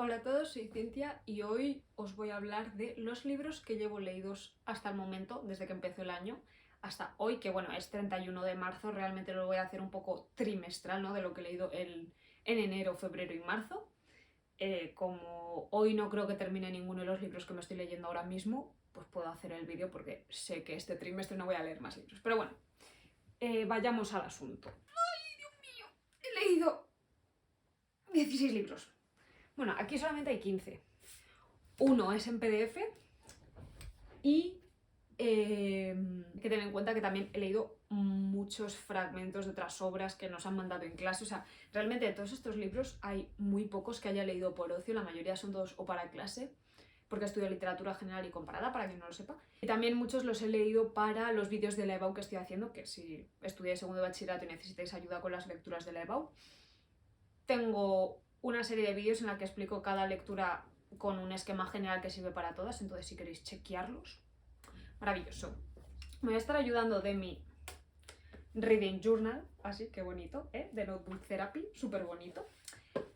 Hola a todos, soy Cintia y hoy os voy a hablar de los libros que llevo leídos hasta el momento, desde que empezó el año hasta hoy, que bueno, es 31 de marzo, realmente lo voy a hacer un poco trimestral, ¿no? De lo que he leído en enero, febrero y marzo. Como hoy no creo que termine ninguno de los libros que me estoy leyendo ahora mismo, pues puedo hacer el vídeo porque sé que este trimestre no voy a leer más libros. Pero bueno, vayamos al asunto. ¡Ay, Dios mío! He leído 16 libros. Bueno, aquí solamente hay 15. Uno es en PDF y que tener en cuenta que también he leído muchos fragmentos de otras obras que nos han mandado en clase. O sea, realmente de todos estos libros hay muy pocos que haya leído por ocio, la mayoría son todos o para clase, porque estudio literatura general y comparada, para quien no lo sepa. Y también muchos los he leído para los vídeos de la EBAU que estoy haciendo, que si estudiáis segundo de bachillerato y necesitáis ayuda con las lecturas de la EBAU, tengo una serie de vídeos en la que explico cada lectura con un esquema general que sirve para todas, entonces si queréis chequearlos, maravilloso. Me voy a estar ayudando de mi Reading Journal, así que bonito, de Notebook Therapy, súper bonito,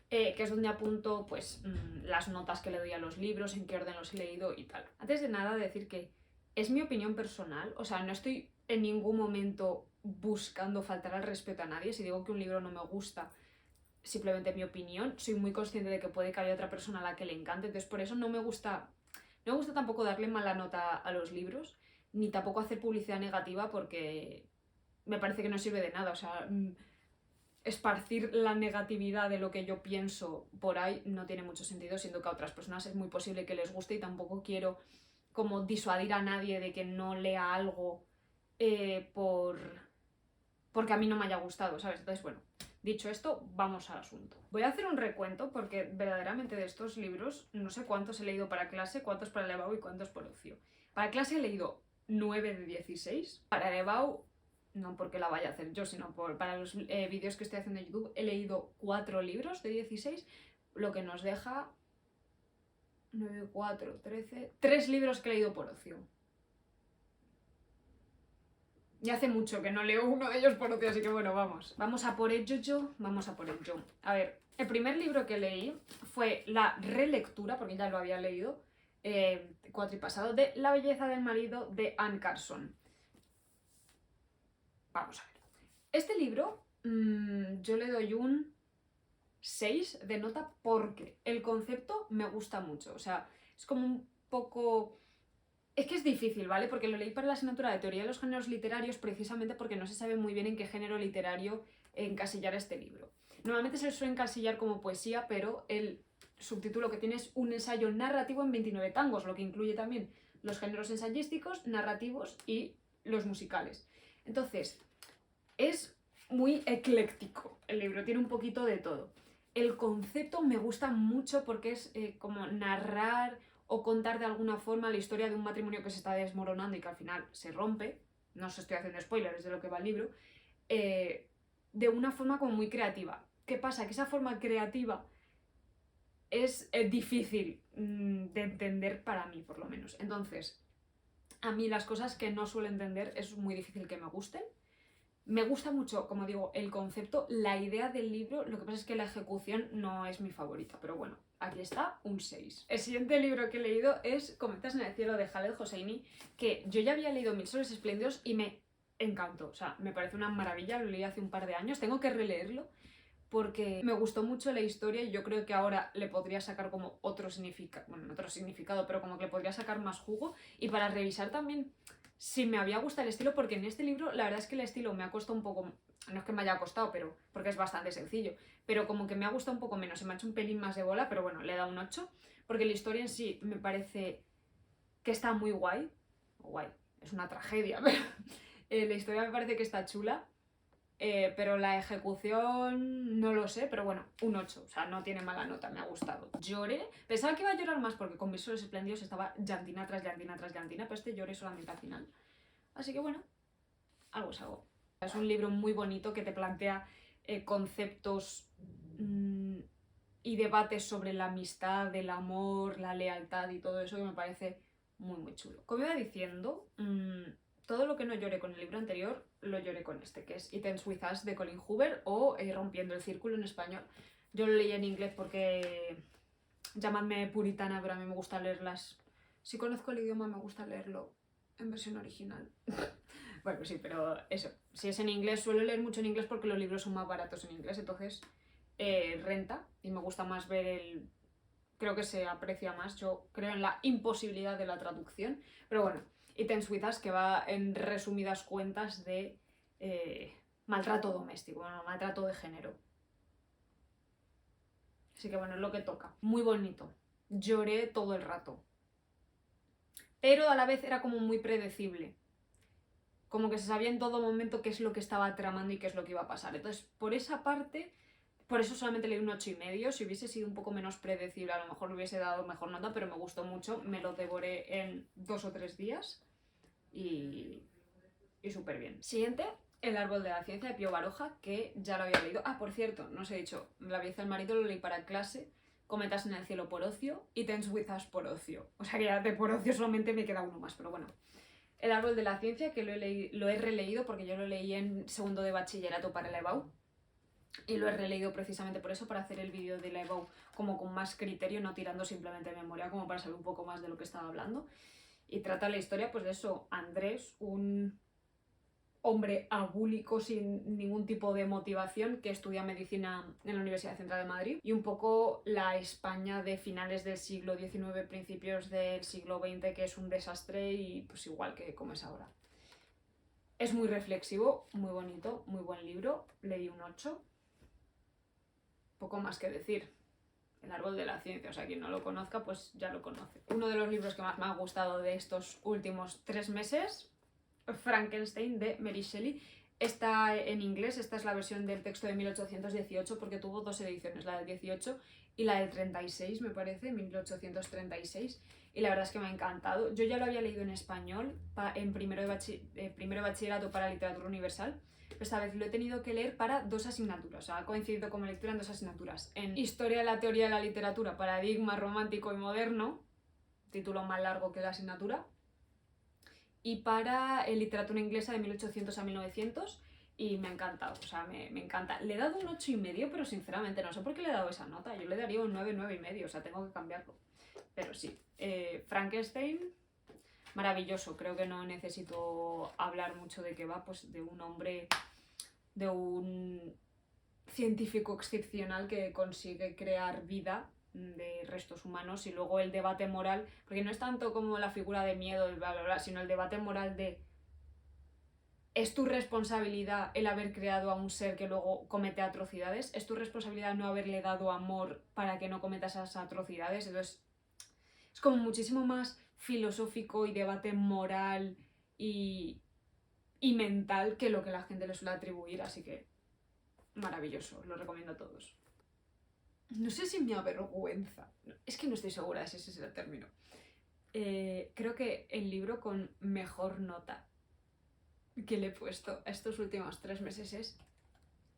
que es donde apunto pues las notas que le doy a los libros, en qué orden los he leído y tal. Antes de nada decir que es mi opinión personal, o sea, no estoy en ningún momento buscando faltar al respeto a nadie. Si digo que un libro no me gusta, simplemente mi opinión, soy muy consciente de que puede que haya otra persona a la que le encante, entonces por eso no me gusta tampoco darle mala nota a los libros, ni tampoco hacer publicidad negativa porque me parece que no sirve de nada. O sea, esparcir la negatividad de lo que yo pienso por ahí no tiene mucho sentido, siendo que a otras personas es muy posible que les guste y tampoco quiero como disuadir a nadie de que no lea algo porque a mí no me haya gustado, ¿sabes? Entonces, bueno, dicho esto, vamos al asunto. Voy a hacer un recuento porque verdaderamente de estos libros no sé cuántos he leído para clase, cuántos para el EBAU y cuántos por ocio. Para clase he leído 9 de 16. Para el EBAU, no porque la vaya a hacer yo, sino para los vídeos que estoy haciendo en YouTube, he leído 4 libros de 16, lo que nos deja 9, 4, 13... 3 libros que he leído por ocio. Y hace mucho que no leo uno de ellos por ocio, así que bueno, vamos. Vamos a por ello, vamos a por ello. A ver, el primer libro que leí fue la relectura, porque ya lo había leído, cuatripasado, de La belleza del marido de Anne Carson. Vamos a ver. Este libro yo le doy un 6 de nota porque el concepto me gusta mucho. O sea, es como un poco... Es que es difícil, ¿vale? Porque lo leí para la asignatura de Teoría de los Géneros Literarios precisamente porque no se sabe muy bien en qué género literario encasillar este libro. Normalmente se le suele encasillar como poesía, pero el subtítulo que tiene es un ensayo narrativo en 29 tangos, lo que incluye también los géneros ensayísticos, narrativos y los musicales. Entonces, es muy ecléctico el libro, tiene un poquito de todo. El concepto me gusta mucho porque es como narrar o contar de alguna forma la historia de un matrimonio que se está desmoronando y que al final se rompe, no os estoy haciendo spoilers de lo que va el libro, de una forma como muy creativa. ¿Qué pasa? Que esa forma creativa es difícil de entender para mí, por lo menos. Entonces, a mí las cosas que no suelo entender es muy difícil que me gusten. Me gusta mucho, como digo, el concepto, la idea del libro, lo que pasa es que la ejecución no es mi favorita, pero bueno, aquí está, un 6. El siguiente libro que he leído es Cometas en el cielo de Khaled Hosseini, que yo ya había leído Mil soles espléndidos y me encantó, o sea, me parece una maravilla, lo leí hace un par de años, tengo que releerlo porque me gustó mucho la historia y yo creo que ahora le podría sacar como otro significado, bueno, no otro significado, pero como que le podría sacar más jugo y para revisar también si me había gustado el estilo, porque en este libro la verdad es que el estilo me ha costado un poco, no es que me haya costado, pero porque es bastante sencillo, pero como que me ha gustado un poco menos, se me ha hecho un pelín más de bola, pero bueno, le he dado un 8, porque la historia en sí me parece que está muy guay, es una tragedia, pero la historia me parece que está chula. Pero la ejecución no lo sé, pero bueno, un 8, o sea, no tiene mala nota, me ha gustado. Lloré, pensaba que iba a llorar más porque con Mis soles espléndidos estaba llantina tras llantina tras llantina, pero este lloré solamente al final. Así que bueno, algo es algo. Es un libro muy bonito que te plantea conceptos y debates sobre la amistad, el amor, la lealtad y todo eso que me parece muy chulo. Como iba diciendo, todo lo que no lloré con el libro anterior, lo lloré con este, que es It Ends With Us de Colin Hoover o Rompiendo el Círculo en español. Yo lo leí en inglés porque llamadme puritana, pero a mí me gusta leerlas. Si conozco el idioma, me gusta leerlo en versión original. Bueno, sí, pero eso. Si es en inglés, suelo leer mucho en inglés porque los libros son más baratos en inglés, entonces renta y me gusta más ver el... Creo que se aprecia más, yo creo en la imposibilidad de la traducción, pero bueno, It Ends With Us, que va en resumidas cuentas de maltrato doméstico, bueno, maltrato de género. Así que bueno, es lo que toca. Muy bonito. Lloré todo el rato. Pero a la vez era como muy predecible. Como que se sabía en todo momento qué es lo que estaba tramando y qué es lo que iba a pasar. Entonces, por esa parte, por eso solamente leí un 8,5. Si hubiese sido un poco menos predecible, a lo mejor le hubiese dado mejor nota, pero me gustó mucho. Me lo devoré en 2 o 3 días y súper bien. Siguiente, El árbol de la ciencia de Pío Baroja, que ya lo había leído. Ah, por cierto, no os he dicho, La belleza del marido lo leí para clase, Cometas en el cielo por ocio y It Ends With Us por ocio. O sea que ya de por ocio solamente me queda uno más, pero bueno. El árbol de la ciencia, que lo he releído porque yo lo leí en segundo de bachillerato para la EBAU. Y lo he releído precisamente por eso, para hacer el vídeo de la EBAU como con más criterio, no tirando simplemente memoria, como para saber un poco más de lo que estaba hablando. Y trata la historia, pues de eso, Andrés, un hombre abúlico sin ningún tipo de motivación que estudia medicina en la Universidad Central de Madrid, y un poco la España de finales del siglo XIX, principios del siglo XX, que es un desastre y pues igual que como es ahora. Es muy reflexivo, muy bonito, muy buen libro, le di un 8. Poco más que decir. El árbol de la ciencia, o sea, quien no lo conozca pues ya lo conoce. Uno de los libros que más me ha gustado de estos últimos 3 meses, Frankenstein, de Mary Shelley. Está en inglés, esta es la versión del texto de 1818 porque tuvo 2 ediciones, la del 18 y la del 36, me parece, 1836, y la verdad es que me ha encantado. Yo ya lo había leído en español en primero de bachillerato para literatura universal, pero esta vez lo he tenido que leer para 2 asignaturas, o sea, ha coincidido como lectura en 2 asignaturas. En Historia de la teoría de la literatura, paradigma romántico y moderno, título más largo que la asignatura, y para literatura inglesa de 1800 a 1900, y me ha encantado, o sea, me encanta. Le he dado un 8,5, pero sinceramente no sé por qué le he dado esa nota, yo le daría un 9, 9,5, o sea, tengo que cambiarlo. Pero sí, Frankenstein, maravilloso, creo que no necesito hablar mucho de qué va, pues de un hombre, de un científico excepcional que consigue crear vida de restos humanos, y luego el debate moral, porque no es tanto como la figura de miedo, bla, bla, bla, sino el debate moral de ¿es tu responsabilidad el haber creado a un ser que luego comete atrocidades? ¿Es tu responsabilidad no haberle dado amor para que no cometa esas atrocidades? Entonces es como muchísimo más filosófico y debate moral y mental que lo que la gente le suele atribuir, así que maravilloso, lo recomiendo a todos. No sé si me avergüenza, es que no estoy segura de si ese es el término. Creo que el libro con mejor nota que le he puesto a estos últimos 3 meses es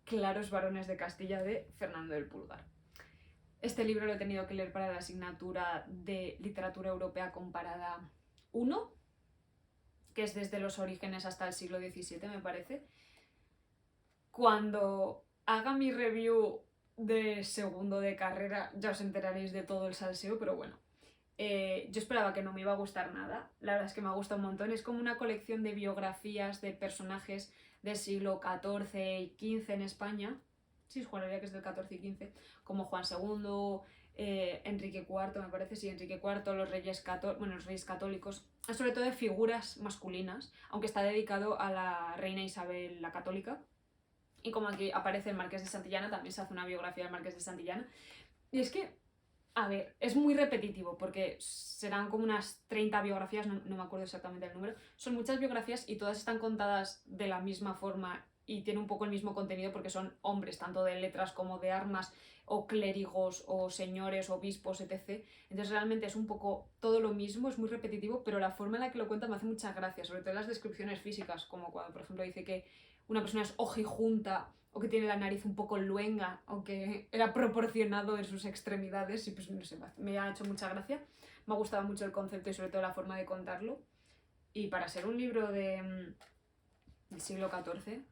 Claros varones de Castilla, de Fernando del Pulgar. Este libro lo he tenido que leer para la asignatura de Literatura Europea Comparada 1, que es desde los orígenes hasta el siglo XVII, me parece. Cuando haga mi review de segundo de carrera ya os enteraréis de todo el salseo, pero bueno. Yo esperaba que no me iba a gustar nada, la verdad es que me ha gustado un montón. Es como una colección de biografías de personajes del siglo XIV y XV en España. Sí, juraría que es del XIV y XV, como Juan II, Enrique IV, me parece, sí, Enrique IV, los reyes católicos, sobre todo de figuras masculinas, aunque está dedicado a la reina Isabel la Católica. Y como aquí aparece el Marqués de Santillana, también se hace una biografía del Marqués de Santillana. Y es que, a ver, es muy repetitivo porque serán como unas 30 biografías, no me acuerdo exactamente el número. Son muchas biografías y todas están contadas de la misma forma y tienen un poco el mismo contenido porque son hombres, tanto de letras como de armas, o clérigos, o señores, obispos, etc. Entonces realmente es un poco todo lo mismo, es muy repetitivo, pero la forma en la que lo cuenta me hace mucha gracia, sobre todo en las descripciones físicas, como cuando, por ejemplo, dice que una persona es ojijunta o que tiene la nariz un poco luenga o que era proporcionado en sus extremidades, y pues no sé, me ha hecho mucha gracia. Me ha gustado mucho el concepto y sobre todo la forma de contarlo. Y para ser un libro del siglo XIV,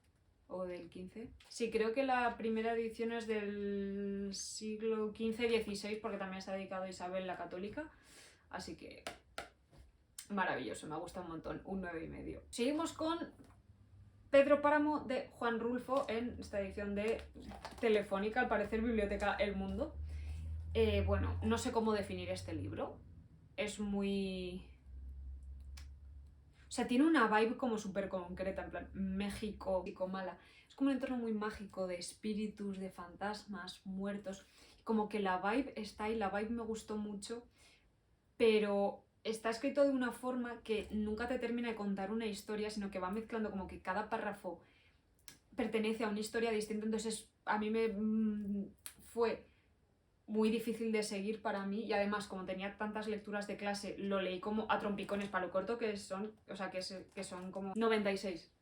o del XV. Sí, creo que la primera edición es del siglo XV-XVI, porque también está dedicado a Isabel la Católica. Así que maravilloso, me gusta un montón, un 9,5. Seguimos con Pedro Páramo de Juan Rulfo en esta edición de Telefónica, al parecer Biblioteca El Mundo. Bueno, no sé cómo definir este libro. Es muy... O sea, tiene una vibe como súper concreta, en plan México, mala. Es como un entorno muy mágico de espíritus, de fantasmas, muertos. Como que la vibe está ahí, la vibe me gustó mucho, pero está escrito de una forma que nunca te termina de contar una historia, sino que va mezclando como que cada párrafo pertenece a una historia distinta. Entonces a mí me fue muy difícil de seguir para mí, y además como tenía tantas lecturas de clase lo leí como a trompicones para lo corto que son, o sea, que son como 96.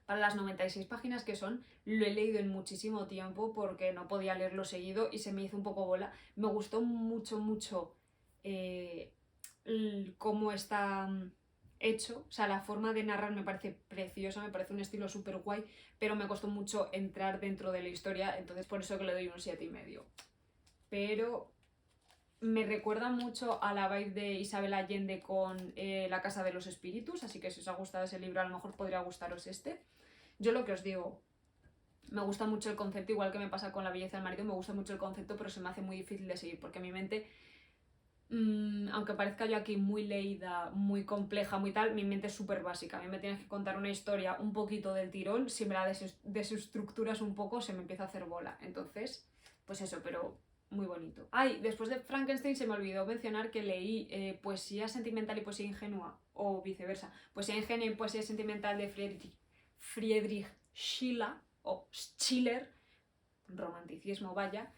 Para las 96 páginas que son, lo he leído en muchísimo tiempo porque no podía leerlo seguido y se me hizo un poco bola. Me gustó mucho, mucho cómo está hecho, o sea, la forma de narrar me parece preciosa, me parece un estilo súper guay, pero me costó mucho entrar dentro de la historia, entonces por eso que le doy un 7,5. Pero me recuerda mucho a la vibe de Isabel Allende con La Casa de los Espíritus, así que si os ha gustado ese libro a lo mejor podría gustaros este. Yo lo que os digo, me gusta mucho el concepto, igual que me pasa con La belleza del marido, me gusta mucho el concepto, pero se me hace muy difícil de seguir, porque mi mente, aunque parezca yo aquí muy leída, muy compleja, muy tal, mi mente es súper básica. A mí me tienes que contar una historia un poquito del tirón, si me la desestructuras un poco se me empieza a hacer bola. Entonces, pues eso, pero muy bonito. Ay, después de Frankenstein se me olvidó mencionar que leí poesía sentimental y poesía ingenua, o viceversa. Poesía ingenua y poesía sentimental de Friedrich Schiller, o Schiller, romanticismo, vaya,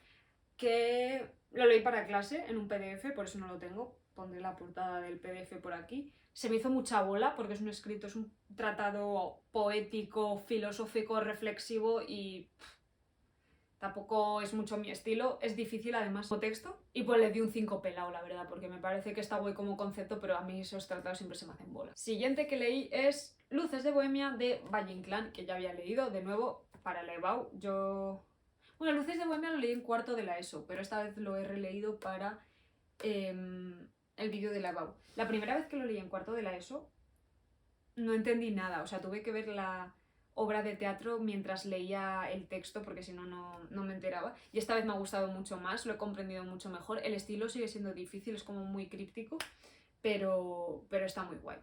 que lo leí para clase en un PDF, por eso no lo tengo, pondré la portada del PDF por aquí. Se me hizo mucha bola porque es un escrito, es un tratado poético, filosófico, reflexivo y tampoco es mucho mi estilo, es difícil además como texto, y pues le di un 5 pelado, la verdad, porque me parece que está guay como concepto, pero a mí esos tratados siempre se me hacen bola. Siguiente que leí es Luces de Bohemia de Valle Inclán, que ya había leído, de nuevo, para la EBAU. Bueno, Luces de Bohemia lo leí en cuarto de la ESO, pero esta vez lo he releído para el vídeo de la EBAU. La primera vez que lo leí en cuarto de la ESO no entendí nada, o sea, tuve que ver la obra de teatro mientras leía el texto porque si no, no me enteraba, y esta vez me ha gustado mucho más, lo he comprendido mucho mejor. El estilo sigue siendo difícil, es como muy críptico, pero está muy guay,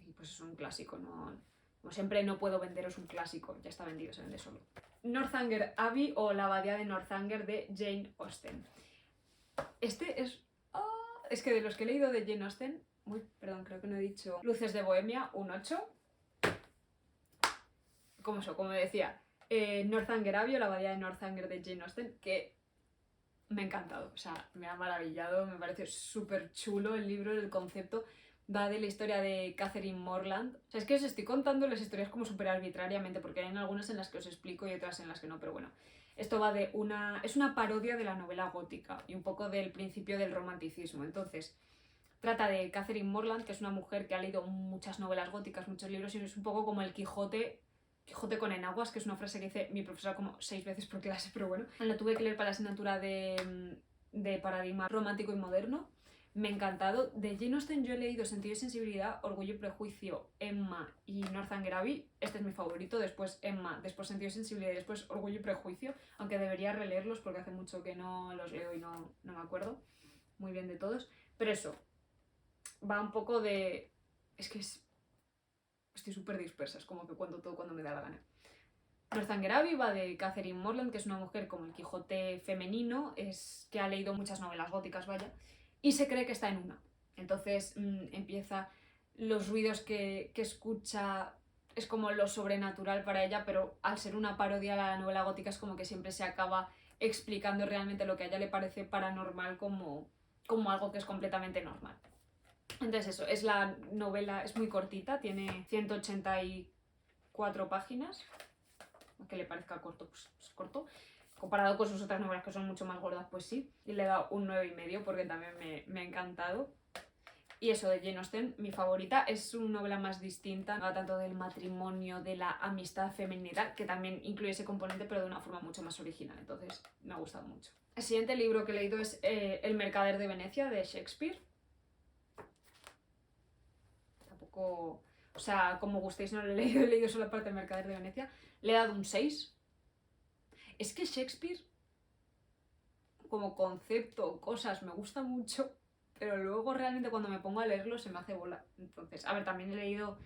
y pues es un clásico, no, como siempre no puedo venderos un clásico, ya está vendido, se vende solo. Northanger Abbey o La abadía de Northanger de Jane Austen. Este es que de los que he leído de Jane Austen, perdón, creo que no he dicho Luces de Bohemia, un 8. Como decía, Northanger Abbey o La abadía de Northanger de Jane Austen, que me ha encantado, o sea, me ha maravillado, me parece súper chulo el libro, el concepto. Va de la historia de Catherine Morland. O sea, es que os estoy contando las historias como súper arbitrariamente, porque hay algunas en las que os explico y otras en las que no, pero bueno. Esto va de es una parodia de la novela gótica y un poco del principio del romanticismo. Entonces, trata de Catherine Morland, que es una mujer que ha leído muchas novelas góticas, muchos libros, y es un poco como el Quijote con enaguas, que es una frase que dice mi profesora como 6 veces por clase, pero bueno. La tuve que leer para la asignatura de paradigma romántico y moderno. Me ha encantado. De Jane Austen yo he leído Sentido y Sensibilidad, Orgullo y Prejuicio, Emma y Northanger Abbey. Este es mi favorito. Después Emma, después Sentido y Sensibilidad y después Orgullo y Prejuicio. Aunque debería releerlos porque hace mucho que no los leo y no me acuerdo muy bien de todos. Pero eso, va un poco de... Es que estoy súper dispersa, es como que cuento todo cuando me da la gana. Northanger Abbey va de Catherine Morland, que es una mujer como el Quijote femenino, que ha leído muchas novelas góticas, vaya, y se cree que está en una. Entonces empieza los ruidos que escucha, es como lo sobrenatural para ella, pero al ser una parodia a la novela gótica es como que siempre se acaba explicando realmente lo que a ella le parece paranormal como algo que es completamente normal. Entonces eso, es la novela, es muy cortita, tiene 184 páginas, aunque le parezca corto, pues es corto. Comparado con sus otras novelas que son mucho más gordas, pues sí. Y le he dado un 9,5 porque también me ha encantado. Y eso de Jane Austen, mi favorita, es una novela más distinta, no tanto del matrimonio, de la amistad femenina, que también incluye ese componente, pero de una forma mucho más original. Entonces, me ha gustado mucho. El siguiente libro que he leído es El mercader de Venecia, de Shakespeare. Tampoco... O sea, como gustéis, no lo he leído solo la parte del mercader de Venecia. Le he dado un 6. Es que Shakespeare, como concepto, cosas, me gusta mucho, pero luego realmente cuando me pongo a leerlo se me hace bola. Entonces, a ver, también he leído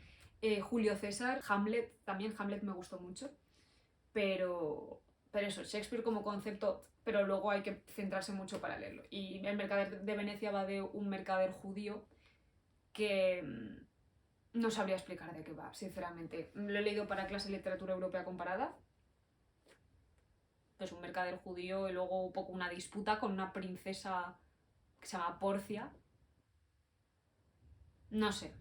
Julio César, Hamlet, también Hamlet me gustó mucho, pero eso, Shakespeare como concepto, pero luego hay que centrarse mucho para leerlo. Y El mercader de Venecia va de un mercader judío que no sabría explicar de qué va, sinceramente. Lo he leído para clase de literatura europea comparada. Es un mercader judío y luego un poco una disputa con una princesa que se llama Porcia. No sé.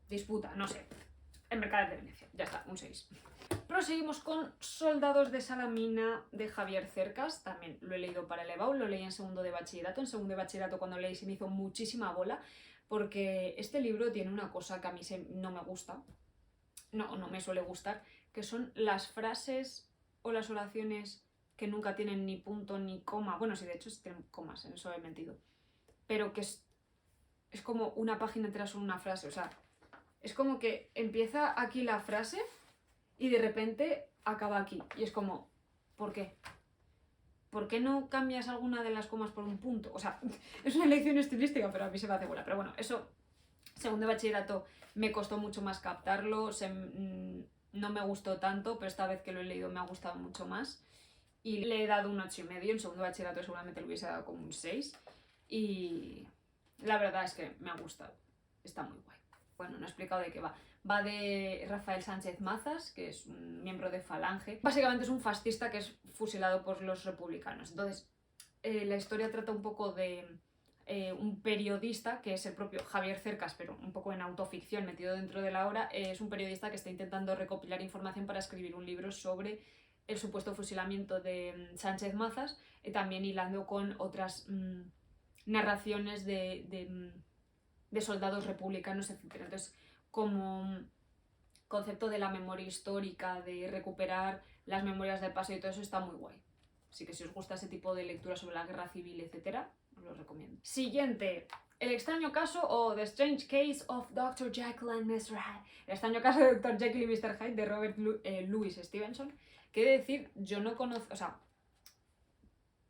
Disputa, no sé. El mercader de Venecia. Ya está, un 6. Proseguimos con Soldados de Salamina de Javier Cercas. También lo he leído para el EBAU, lo leí en segundo de bachillerato. En segundo de bachillerato cuando leí se me hizo muchísima bola porque este libro tiene una cosa que a mí no me gusta. No me suele gustar, que son las frases o las oraciones que nunca tienen ni punto ni coma. Bueno, sí, de hecho sí tienen comas, en eso he mentido. Pero que es como una página entera sobre una frase. O sea, es como que empieza aquí la frase y de repente acaba aquí. Y es como, ¿por qué? ¿Por qué no cambias alguna de las comas por un punto? O sea, es una lección estilística, pero a mí se me hace bola. Pero bueno, eso, segundo de bachillerato, me costó mucho más captarlo. No me gustó tanto, pero esta vez que lo he leído me ha gustado mucho más. Y le he dado un 8,5. En segundo de bachillerato seguramente le hubiese dado como un 6. Y la verdad es que me ha gustado. Está muy guay. Bueno, no he explicado de qué va. Va de Rafael Sánchez Mazas, que es un miembro de Falange. Básicamente es un fascista que es fusilado por los republicanos. Entonces, la historia trata un poco de un periodista, que es el propio Javier Cercas, pero un poco en autoficción, metido dentro de la obra. Es un periodista que está intentando recopilar información para escribir un libro sobre el supuesto fusilamiento de Sánchez Mazas, también hilando con otras narraciones de soldados republicanos, etc. Entonces, como concepto de la memoria histórica, de recuperar las memorias del pasado y todo eso, está muy guay. Así que si os gusta ese tipo de lectura sobre la guerra civil, etc., os lo recomiendo. Siguiente. El extraño caso o The Strange Case of Dr. Jekyll and Mr. Hyde. El extraño caso de Dr. Jekyll y Mr. Hyde de Robert Louis Stevenson. Que he de decir, yo no conozco... O sea,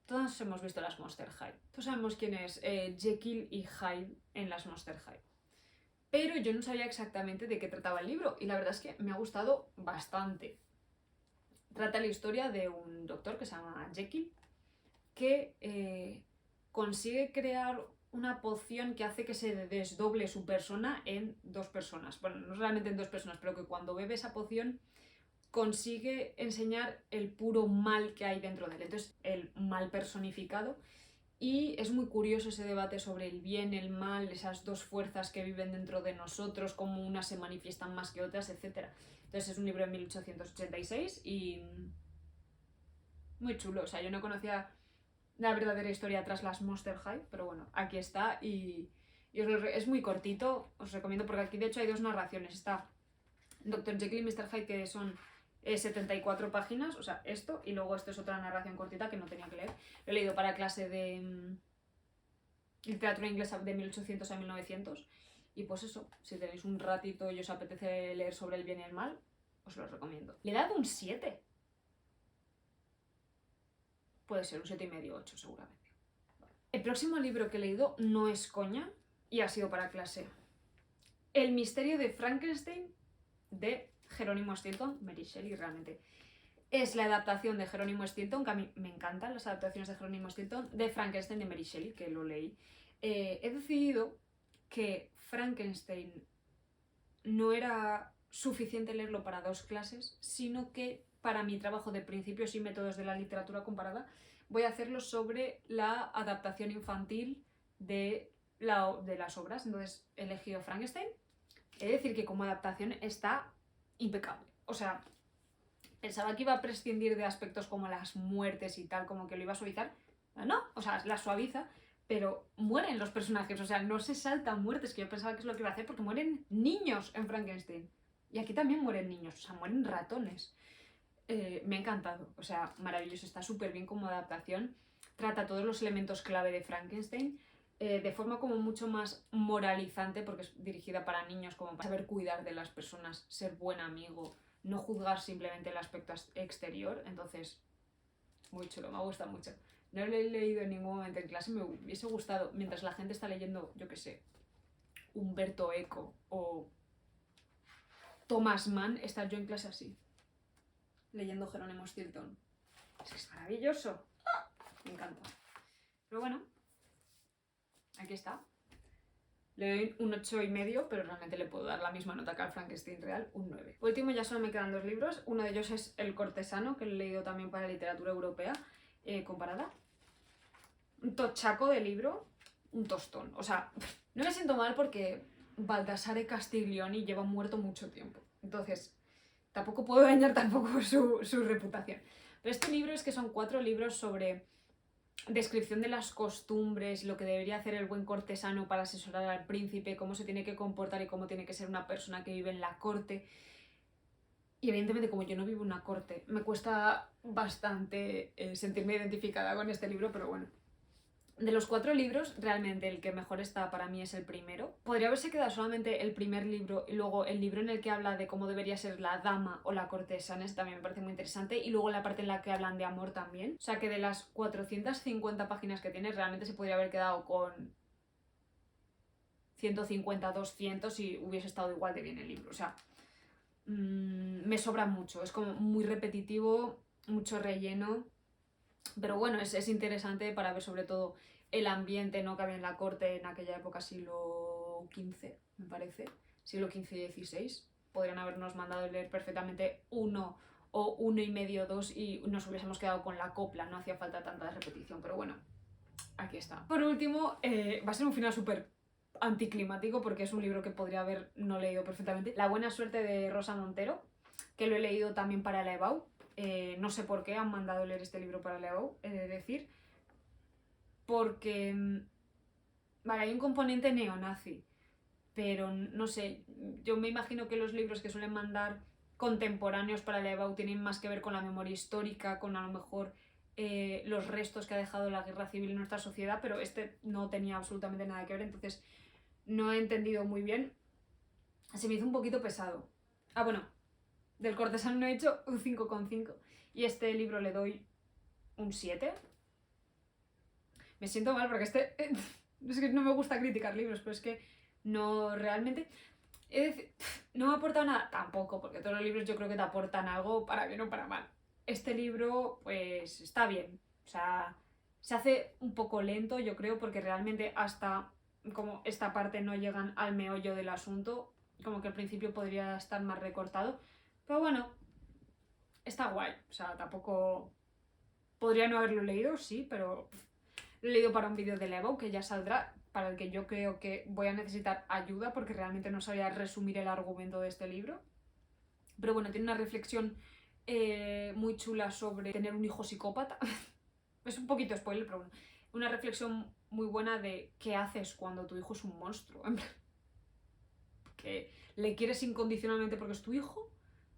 todos hemos visto las Monster High. Todos sabemos quién es Jekyll y Hyde en las Monster High. Pero yo no sabía exactamente de qué trataba el libro y la verdad es que me ha gustado bastante. Trata la historia de un doctor que se llama Jekyll que consigue crear una poción que hace que se desdoble su persona en dos personas. Bueno, no realmente en dos personas, pero que cuando bebe esa poción consigue enseñar el puro mal que hay dentro de él. Entonces, el mal personificado. Y es muy curioso ese debate sobre el bien, el mal, esas dos fuerzas que viven dentro de nosotros, cómo unas se manifiestan más que otras, etc. Entonces es un libro de 1886 y muy chulo. O sea, yo no conocía la verdadera historia tras las Monster High, pero bueno, aquí está y es muy cortito, os recomiendo porque aquí de hecho hay dos narraciones. Está Dr. Jekyll y Mr. Hyde, que son 74 páginas, o sea, esto, y luego esto es otra narración cortita que no tenía que leer. Lo he leído para clase de literatura inglesa de 1800 a 1900. Y pues eso, si tenéis un ratito y os apetece leer sobre el bien y el mal, os lo recomiendo. Le he dado un 7. Puede ser un 7,5, 8 seguramente. El próximo libro que he leído no es coña y ha sido para clase. El misterio de Frankenstein de Jerónimo Stilton. Mary Shelley realmente es la adaptación de Jerónimo Stilton, que a mí me encantan las adaptaciones de Jerónimo Stilton, de Frankenstein de Mary Shelley, que lo leí. He decidido que Frankenstein no era suficiente leerlo para 2 clases, sino que para mi trabajo de principios y métodos de la literatura comparada voy a hacerlo sobre la adaptación infantil de las obras. Entonces he elegido Frankenstein. He de decir que como adaptación está impecable. O sea, pensaba que iba a prescindir de aspectos como las muertes y tal, como que lo iba a suavizar. No, o sea, las suaviza, pero mueren los personajes, o sea, no se saltan muertes, que yo pensaba que es lo que iba a hacer, porque mueren niños en Frankenstein. Y aquí también mueren niños, o sea, mueren ratones. Me ha encantado, o sea, maravilloso, está súper bien como adaptación, trata todos los elementos clave de Frankenstein, de forma como mucho más moralizante, porque es dirigida para niños, como para saber cuidar de las personas, ser buen amigo, no juzgar simplemente el aspecto exterior, entonces, muy chulo, me ha gustado mucho. No lo he leído en ningún momento en clase, me hubiese gustado, mientras la gente está leyendo, yo qué sé, Humberto Eco o Thomas Mann, estar yo en clase así, leyendo Jerónimo Stilton. Es maravilloso. Me encanta. Pero bueno, aquí está. Le doy un 8,5, pero realmente le puedo dar la misma nota que al Frankenstein real, un 9. Por último, ya solo me quedan 2 libros. Uno de ellos es El cortesano, que lo he leído también para literatura europea comparada. Un tochaco de libro, un tostón. O sea, no me siento mal porque Baldassare Castiglioni lleva muerto mucho tiempo. Entonces, tampoco puedo dañar tampoco su reputación. Pero este libro es que son 4 libros sobre descripción de las costumbres, lo que debería hacer el buen cortesano para asesorar al príncipe, cómo se tiene que comportar y cómo tiene que ser una persona que vive en la corte. Y evidentemente, como yo no vivo en una corte, me cuesta bastante sentirme identificada con este libro, pero bueno. De los 4 libros, realmente el que mejor está para mí es el primero. Podría haberse quedado solamente el primer libro y luego el libro en el que habla de cómo debería ser la dama o la cortesana, ese también me parece muy interesante, y luego la parte en la que hablan de amor también. O sea que de las 450 páginas que tiene, realmente se podría haber quedado con 150, 200 y hubiese estado igual de bien el libro. O sea, me sobra mucho, es como muy repetitivo, mucho relleno. Pero bueno, es interesante para ver sobre todo el ambiente, ¿no?, que había en la corte en aquella época, siglo XV, me parece, siglo XV y XVI. Podrían habernos mandado leer perfectamente uno o 1,5, 2 y nos hubiésemos quedado con la copla, no hacía falta tanta repetición, pero bueno, aquí está. Por último, va a ser un final súper anticlimático porque es un libro que podría haber no leído perfectamente. La buena suerte de Rosa Montero, que lo he leído también para la EBAU. No sé por qué han mandado leer este libro para la EBAU, he de decir, porque vale, hay un componente neonazi, pero no sé, yo me imagino que los libros que suelen mandar contemporáneos para la EBAU tienen más que ver con la memoria histórica, con a lo mejor los restos que ha dejado la guerra civil en nuestra sociedad, pero este no tenía absolutamente nada que ver, entonces no he entendido muy bien. Se me hizo un poquito pesado. Ah, bueno, del cortesano no he hecho un 5,5 y este libro le doy un 7. Me siento mal porque es que no me gusta criticar libros, pero es que no realmente... no me ha aportado nada tampoco, porque todos los libros yo creo que te aportan algo para bien o para mal. Este libro, pues, está bien. O sea, se hace un poco lento, yo creo, porque realmente hasta como esta parte no llegan al meollo del asunto, como que al principio podría estar más recortado. Pero bueno, está guay. O sea, tampoco... Podría no haberlo leído, sí, pero lo he leído para un vídeo de Levo que ya saldrá, para el que yo creo que voy a necesitar ayuda porque realmente no sabía resumir el argumento de este libro. Pero bueno, tiene una reflexión muy chula sobre tener un hijo psicópata. Es un poquito spoiler, pero bueno. Una reflexión muy buena de qué haces cuando tu hijo es un monstruo. Que le quieres incondicionalmente porque es tu hijo,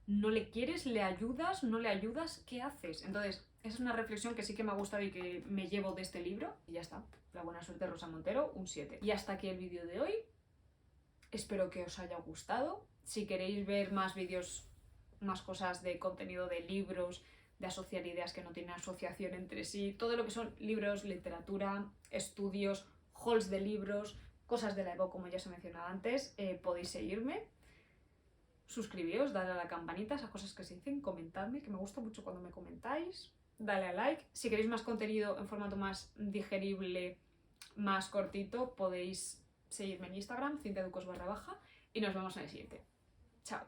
no le quieres, le ayudas, no le ayudas, ¿qué haces? Entonces, esa es una reflexión que sí que me ha gustado y que me llevo de este libro. Y ya está. La buena suerte de Rosa Montero, un 7. Y hasta aquí el vídeo de hoy. Espero que os haya gustado. Si queréis ver más vídeos, más cosas de contenido de libros, de asociar ideas que no tienen asociación entre sí, todo lo que son libros, literatura, estudios, hauls de libros, cosas de la EBO, como ya os he mencionado antes, podéis seguirme. Suscribíos, dale a la campanita, esas cosas que se dicen, comentadme, que me gusta mucho cuando me comentáis, dale a like. Si queréis más contenido en formato más digerible, más cortito, podéis seguirme en Instagram, cintaeducos_, y nos vemos en el siguiente. Chao.